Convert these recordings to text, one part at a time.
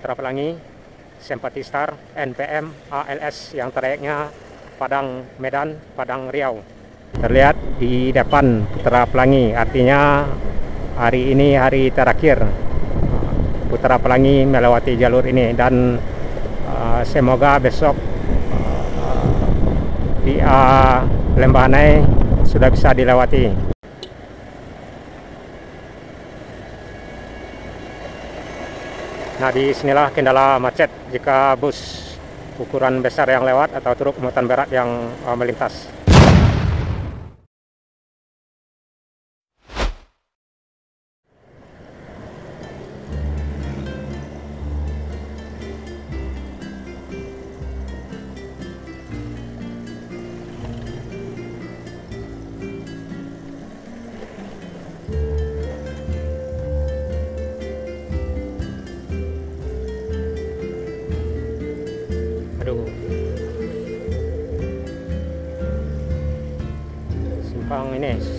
Putra Pelangi, Simpati Star, NPM, ALS yang trayeknya Padang Medan, Padang Riau. Terlihat di depan Putra Pelangi, artinya hari ini hari terakhir Putra Pelangi melewati jalur ini, dan semoga besok via Lembah Hanai sudah bisa dilewati. Nah, di sinilah kendala macet jika bus ukuran besar yang lewat atau truk muatan berat yang melintas.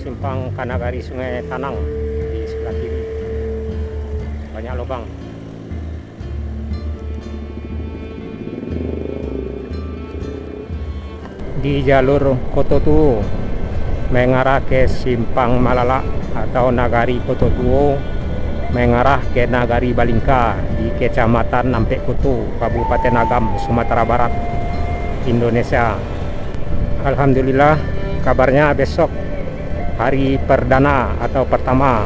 Simpang Kanagari Sungai Tanang di sebelah kiri, banyak lubang. Di jalur Kototuo mengarah ke Simpang Malala atau Nagari Kototuo mengarah ke Nagari Balingka di Kecamatan Nampek-Kutu, Kabupaten Agam, Sumatera Barat, Indonesia. Alhamdulillah, kabarnya besok hari perdana atau pertama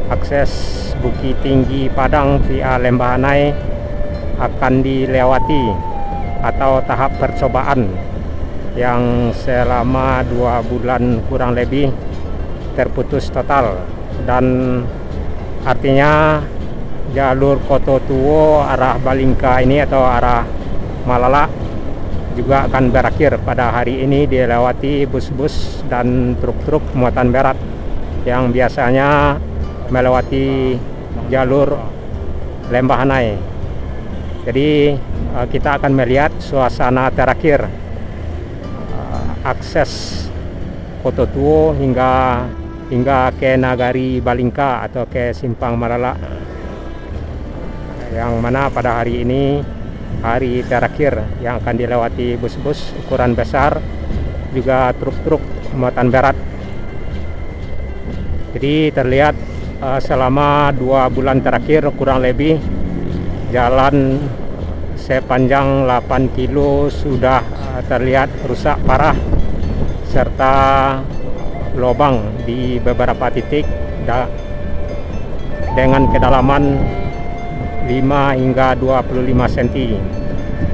akses Bukit Tinggi Padang via Lembah Hanai akan dilewati atau tahap percobaan yang selama 2 bulan kurang lebih terputus total, dan artinya jalur Kototuo arah Balingka ini atau arah Malala juga akan berakhir pada hari ini dilewati bus-bus dan truk-truk muatan berat yang biasanya melewati jalur Lembah Hanai. Jadi kita akan melihat suasana terakhir akses Kototuo hingga ke Nagari Balingka atau ke Simpang Malala, yang mana pada hari ini hari terakhir yang akan dilewati bus-bus ukuran besar juga truk-truk muatan berat. Jadi terlihat selama 2 bulan terakhir kurang lebih jalan sepanjang 8 kilo sudah terlihat rusak parah serta lubang di beberapa titik dengan kedalaman 5 hingga 25 cm.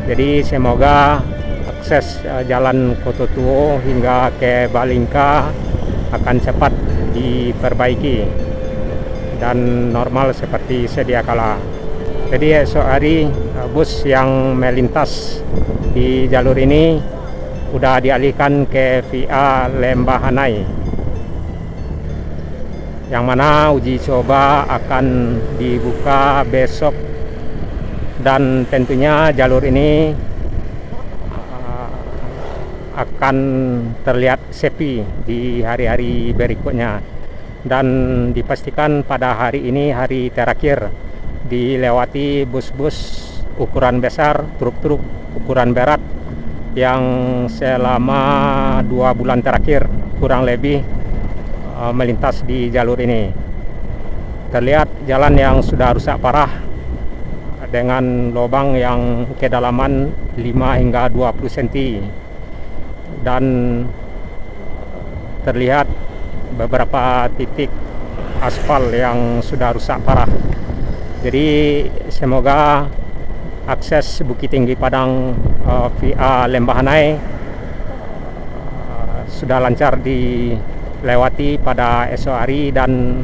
Jadi semoga akses jalan Kototuo hingga ke Balingka akan cepat diperbaiki dan normal seperti sedia kala. Jadi esok hari bus yang melintas di jalur ini sudah dialihkan ke via Lembah Hanai, yang mana uji coba akan dibuka besok, dan tentunya jalur ini akan terlihat sepi di hari-hari berikutnya, dan dipastikan pada hari ini hari terakhir dilewati bus-bus ukuran besar, truk-truk ukuran berat yang selama 2 bulan terakhir kurang lebih melintas di jalur ini. Terlihat jalan yang sudah rusak parah dengan lubang yang kedalaman 5 hingga 20 cm, dan terlihat beberapa titik aspal yang sudah rusak parah. Jadi semoga akses Bukit Tinggi Padang via Lembah Hanai sudah lancar dilewati pada esok hari, dan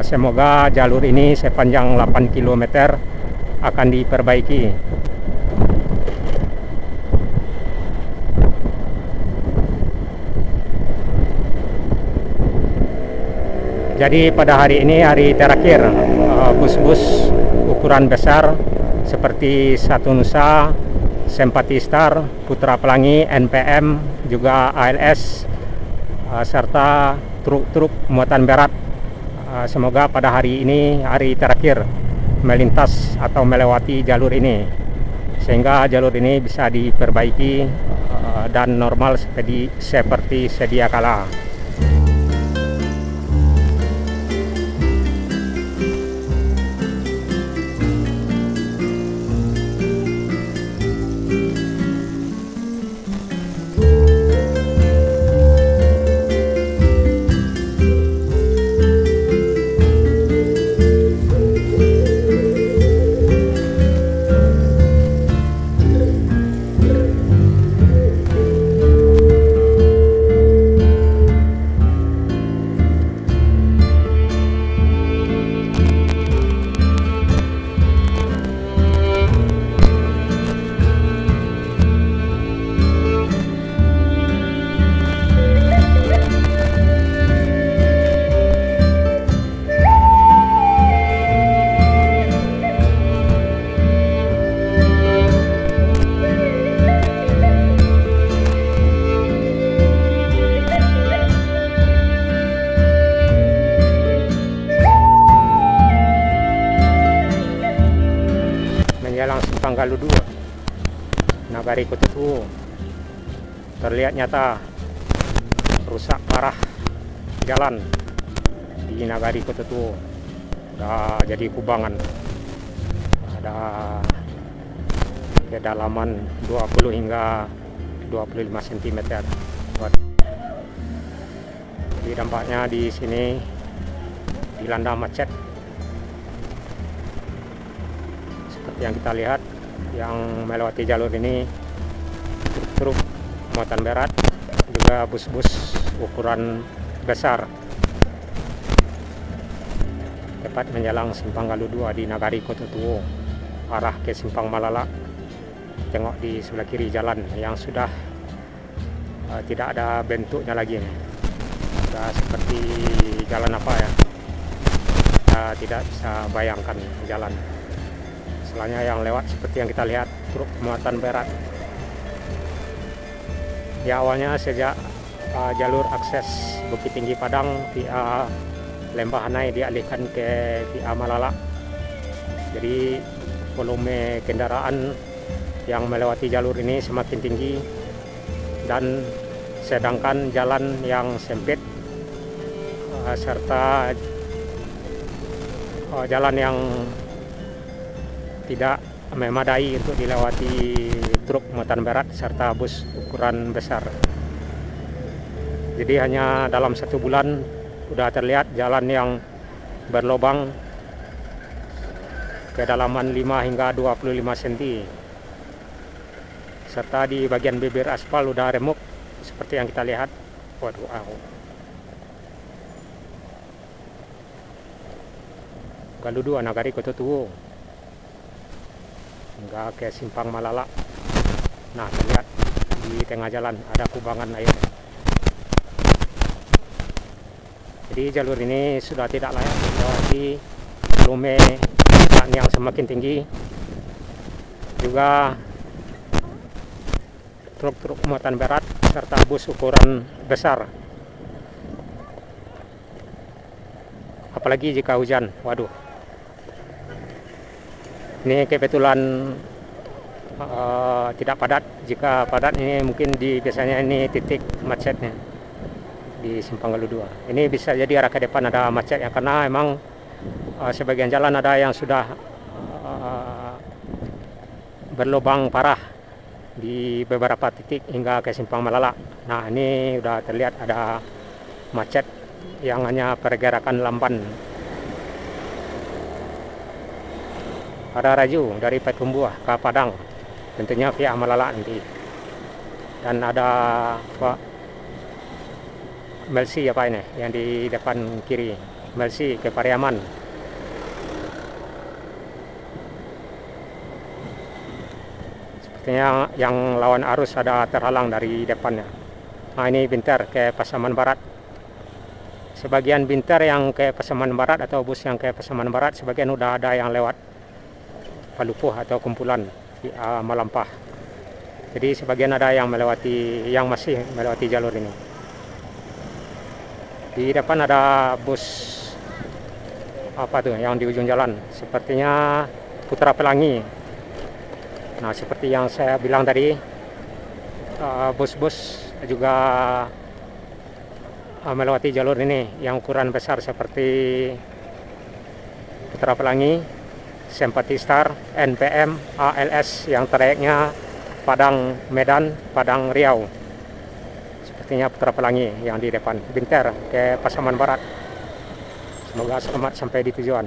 semoga jalur ini sepanjang 8 km akan diperbaiki. Jadi pada hari ini hari terakhir bus-bus ukuran besar seperti Satu Nusa, Simpati Star, Putra Pelangi, NPM, juga ALS, serta truk-truk muatan berat. Semoga pada hari ini hari terakhir melintas atau melewati jalur ini, sehingga jalur ini bisa diperbaiki dan normal seperti sedia kala. Menjelang Simpang Galuh 2 Nagari Kototuo, terlihat nyata rusak parah jalan di Nagari Kototuo. Udah jadi kubangan, ada kedalaman 20 hingga 25 cm. Jadi dampaknya di sini dilanda macet. Yang kita lihat, yang melewati jalur ini truk muatan berat, juga bus-bus ukuran besar, tepat menjelang Simpang Galuh 2 di Nagari Kototuo arah ke Simpang Malala. Tengok di sebelah kiri jalan yang sudah tidak ada bentuknya lagi, sudah seperti jalan apa ya, kita tidak bisa bayangkan jalan. Setelahnya yang lewat seperti yang kita lihat, truk muatan berat. Ya, awalnya sejak jalur akses Bukit Tinggi Padang via Lembah Hanai dialihkan ke via Malala. Jadi volume kendaraan yang melewati jalur ini semakin tinggi, dan sedangkan jalan yang sempit serta jalan yang tidak memadai untuk dilewati truk muatan berat serta bus ukuran besar. Jadi hanya dalam 1 bulan sudah terlihat jalan yang berlubang kedalaman 5 hingga 25 cm, serta di bagian bibir aspal sudah remuk seperti yang kita lihat. Waduh, Galuh 2 Nagari Kototuo hingga ke Simpang Malala. Nah, terlihat di tengah jalan ada kubangan air. Jadi jalur ini sudah tidak layak dilewati, volume yang semakin tinggi, juga truk-truk muatan berat serta bus ukuran besar. Apalagi jika hujan, waduh. Ini kebetulan tidak padat. Jika padat ini mungkin biasanya ini titik macetnya di Simpang Galuh 2. Ini bisa jadi arah ke depan ada macet ya, karena memang sebagian jalan ada yang sudah berlubang parah di beberapa titik hingga ke Simpang Malala. Nah, ini sudah terlihat ada macet yang hanya pergerakan lamban. Ada raju dari Patumbuah ke Padang, tentunya via Malala nanti. Dan ada Melsi apa ini yang di depan kiri, Melsi ke Pariaman. Sepertinya yang lawan arus ada terhalang dari depannya. Nah, ini Binter ke Pasaman Barat. Sebagian Binter yang ke Pasaman Barat atau bus yang ke Pasaman Barat, sebagian udah ada yang lewat Palupuh atau Kumpulan di Malampah. Jadi sebagian ada yang masih melewati jalur ini. Di depan ada bus apa tuh yang di ujung jalan, sepertinya Putra Pelangi. Nah, seperti yang saya bilang tadi, bus-bus juga melewati jalur ini yang ukuran besar seperti Putra Pelangi, Simpati Star, NPM, ALS yang trayeknya Padang Medan, Padang Riau. Sepertinya Putra Pelangi yang di depan, Binter ke Pasaman Barat. Semoga selamat sampai di tujuan.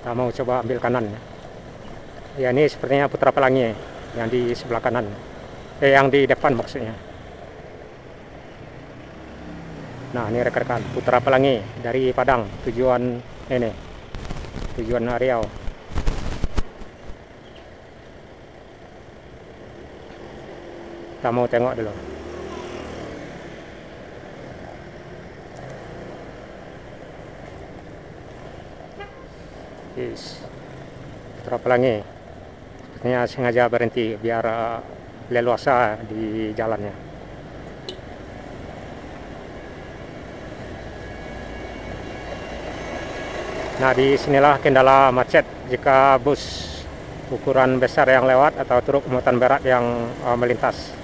Kita mau coba ambil kanan. Ya, ini sepertinya Putra Pelangi yang di sebelah kanan. Yang di depan maksudnya. Nah, ini rekan-rekan, Putra Pelangi dari Padang, tujuan Riau. Kita mau tengok dulu. Yes. Putra Pelangi. Sepertinya sengaja berhenti biar leluasa di jalannya. Nah, di sinilah kendala macet jika bus ukuran besar yang lewat atau truk muatan berat yang melintas.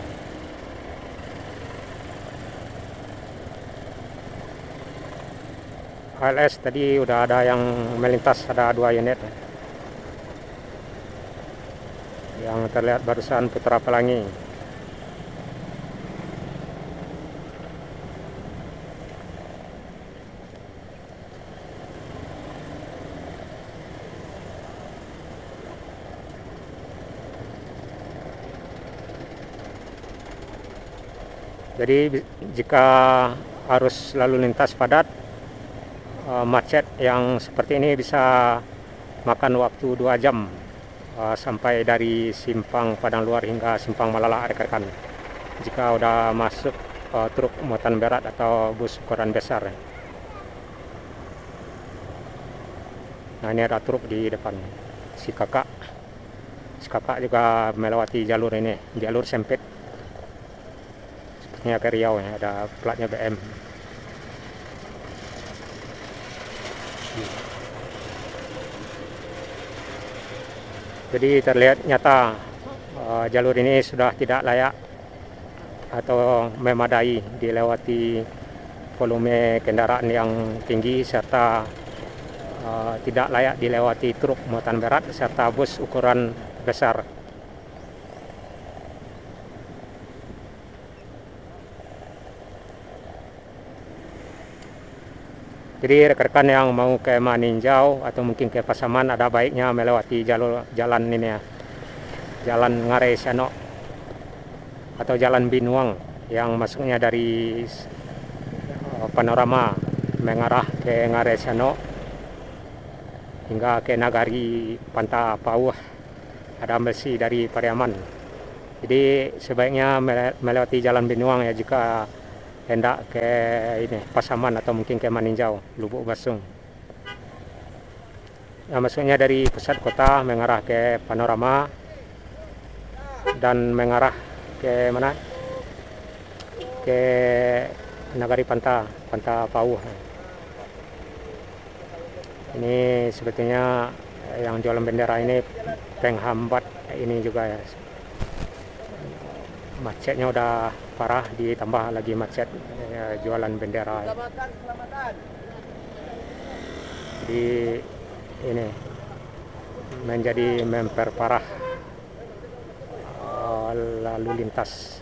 ALS tadi udah ada yang melintas, ada 2 unit. Yang terlihat barusan Putra Pelangi. Jadi jika arus lalu lintas padat, macet yang seperti ini bisa makan waktu 2 jam sampai dari simpang Padang Luar hingga simpang Malala, rekan-rekan. Jika udah masuk truk muatan berat atau bus ukuran besar. Nah, ini ada truk di depan. Si kakak juga melewati jalur ini, jalur sempit. Sepertinya ke Riau ya, ada platnya BM. Jadi terlihat nyata jalur ini sudah tidak layak atau memadai dilewati volume kendaraan yang tinggi serta tidak layak dilewati truk muatan berat serta bus ukuran besar. Jadi rekan-rekan yang mau ke Maninjau atau mungkin ke Pasaman ada baiknya melewati jalan ini ya, Jalan Ngarai Sanok atau Jalan Binuang yang masuknya dari Panorama mengarah ke Ngarai Sanok hingga ke Nagari Panta Pauh, ada besi dari Pariaman. Jadi sebaiknya melewati Jalan Binuang ya jika hendak ke ini Pasaman atau mungkin ke Maninjau, Lubuk Basung. Nah, maksudnya dari pusat kota mengarah ke Panorama dan mengarah ke mana? Ke Nagari Panta Pauh. Ini sebetulnya yang jualan bendera ini penghambat ini juga ya. Macetnya udah parah, ditambah lagi macet jualan bendera. Jadi ini menjadi memperparah lalu lintas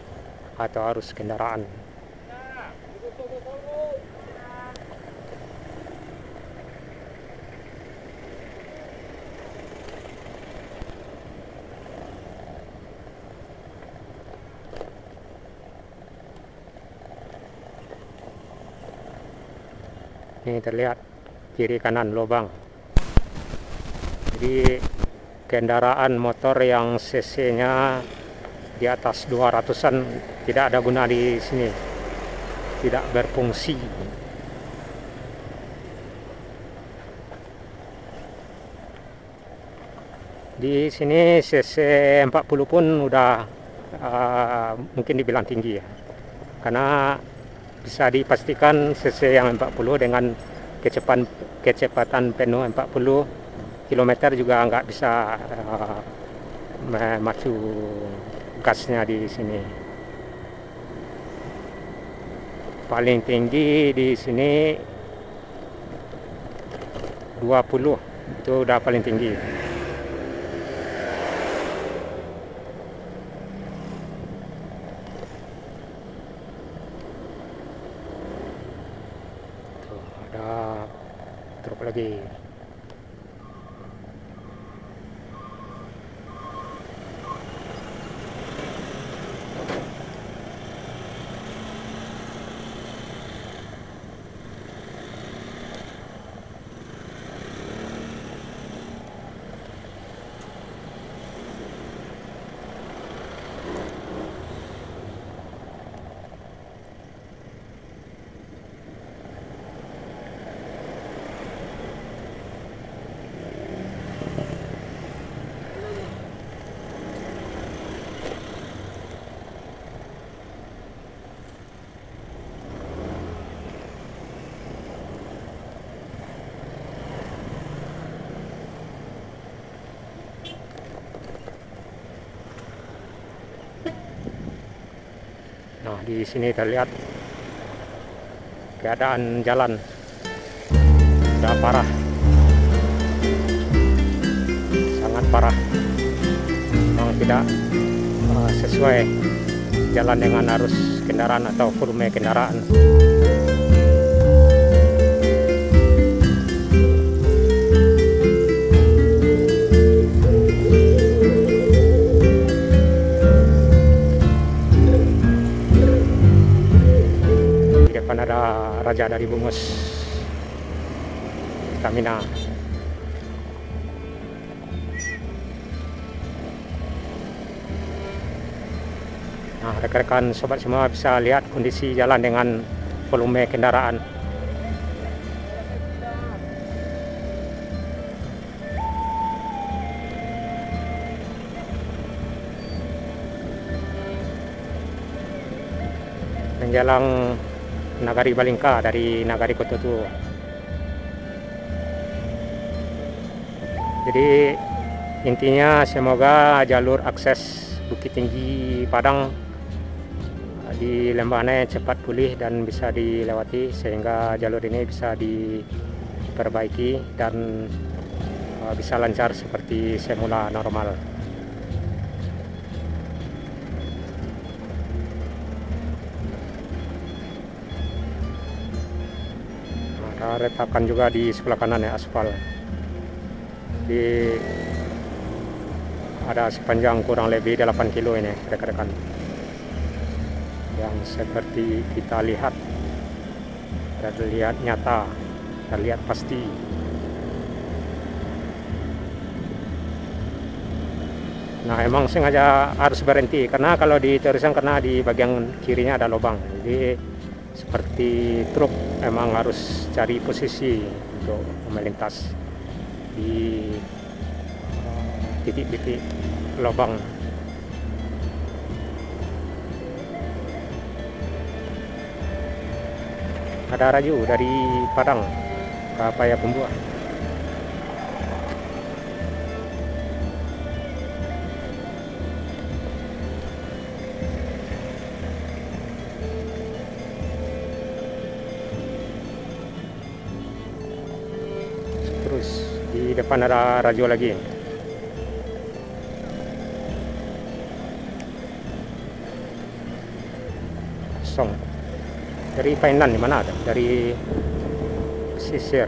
atau arus kendaraan. Ini terlihat kiri kanan lubang. Jadi kendaraan motor yang cc-nya di atas 200-an tidak ada guna di sini, tidak berfungsi. Di sini cc 40 pun udah mungkin dibilang tinggi ya, karena bisa dipastikan CC yang 40 dengan kecepatan penuh 40 km juga nggak bisa memacu gasnya di sini. Paling tinggi di sini 20, itu udah paling tinggi. Tuh, ada truk lagi. Nah, di sini terlihat keadaan jalan sudah parah, sangat parah. Memang tidak sesuai jalan dengan arus kendaraan atau volume kendaraan. Ada Raja dari Bungus Pertamina. Nah, rekan-rekan sobat semua bisa lihat kondisi jalan dengan volume kendaraan. Menjelang Nagari Balingka dari Nagari Kototuo. Jadi intinya semoga jalur akses Bukit Tinggi Padang di Lembane cepat pulih dan bisa dilewati, sehingga jalur ini bisa diperbaiki dan bisa lancar seperti semula normal. Retakan juga di sebelah kanan ya, aspal. Ada sepanjang kurang lebih 8 kilo ini rekan-rekan, yang seperti kita lihat, terlihat nyata, terlihat pasti. Nah, emang sengaja harus berhenti karena kalau diterusan, karena di bagian kirinya ada lubang, jadi seperti truk emang harus cari posisi untuk melintas di titik-titik lubang. Ada raju dari Padang ke Payakumbuh. Terus di depan ada radio lagi. Song dari Painan, di mana ada? Dari pesisir.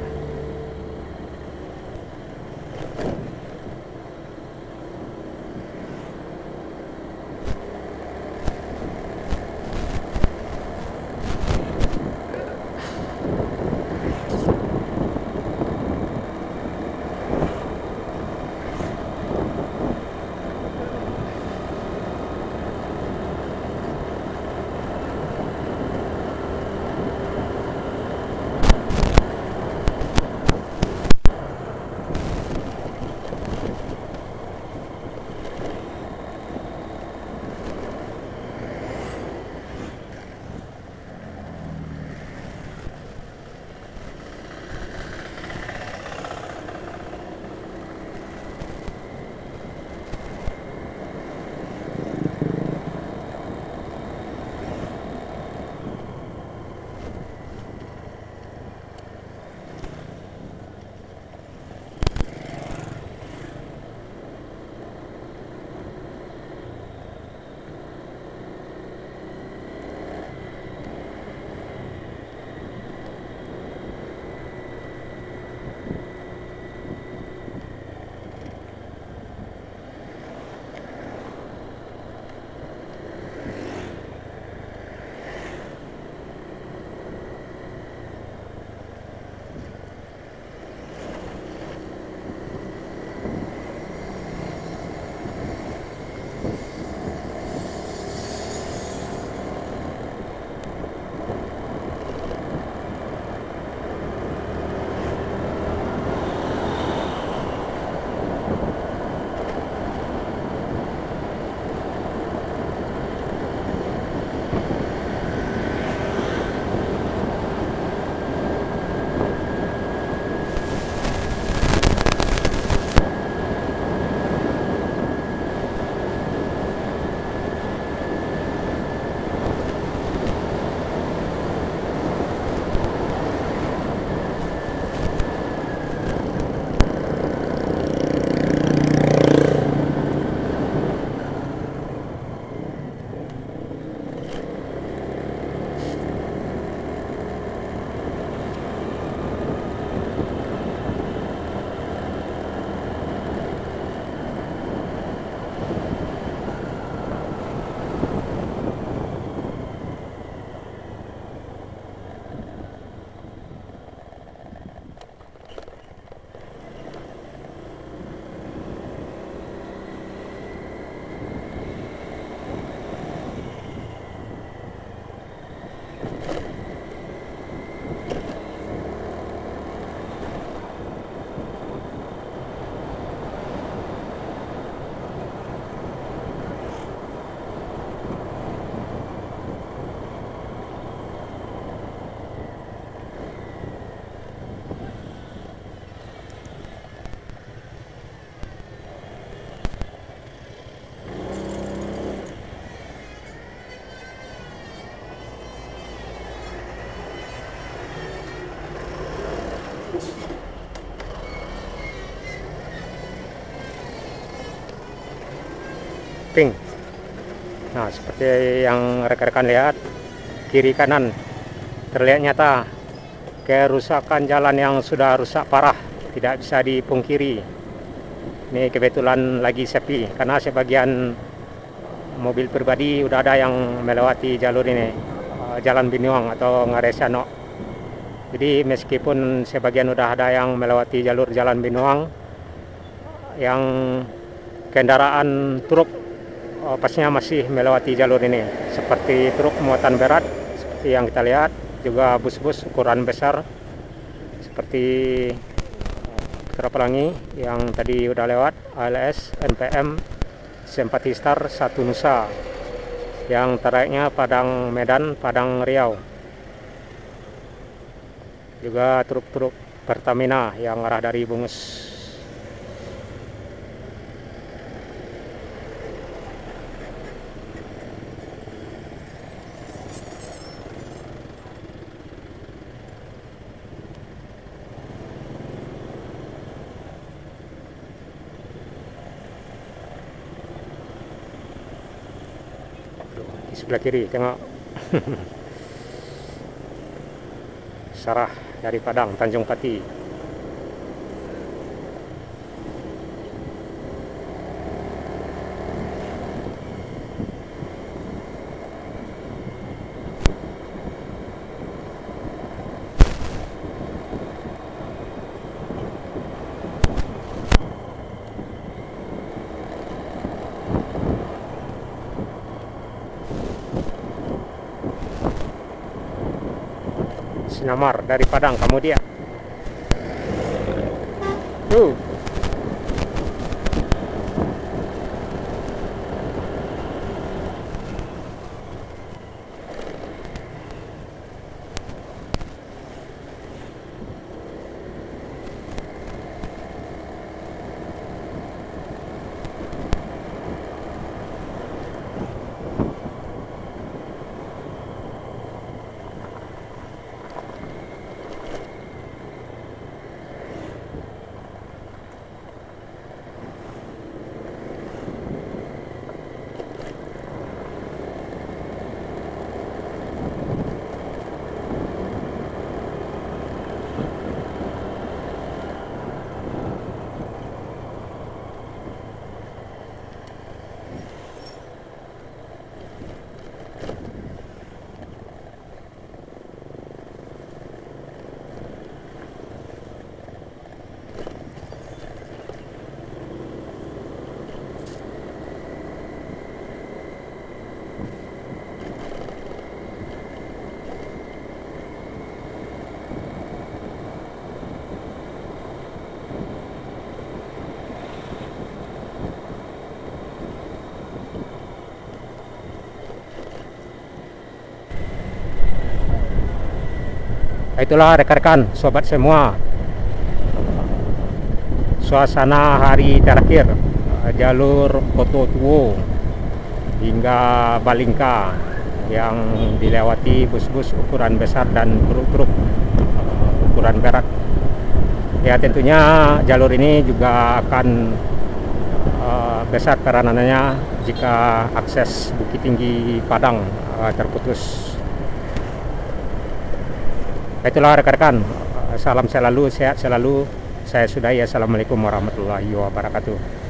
samping. Nah, seperti yang rekan-rekan lihat, kiri kanan terlihat nyata kerusakan jalan yang sudah rusak parah, tidak bisa dipungkiri. Ini kebetulan lagi sepi karena sebagian mobil pribadi udah ada yang melewati jalur ini, Jalan Binuang atau Ngaresano. Jadi meskipun sebagian udah ada yang melewati jalur Jalan Binuang, yang kendaraan truk pastinya masih melewati jalur ini, seperti truk muatan berat seperti yang kita lihat, juga bus-bus ukuran besar seperti Putra Pelangi yang tadi udah lewat, ALS, NPM, Simpati Star, Satu Nusa yang trayeknya Padang Medan, Padang Riau, juga truk-truk Pertamina yang arah dari Bungus. Di sebelah kiri tengok Sarah dari Padang, Tanjung Pati. Sinamar dari Padang, kamu dia. Itulah rekan-rekan, sobat semua, suasana hari terakhir jalur Koto Tuo hingga Balingka yang dilewati bus-bus ukuran besar dan truk-truk ukuran berat. Ya, tentunya jalur ini juga akan besar peranannya jika akses Bukit Tinggi Padang terputus. Itulah rekan-rekan, salam selalu, sehat selalu. Saya sudahi. Assalamualaikum warahmatullahi wabarakatuh.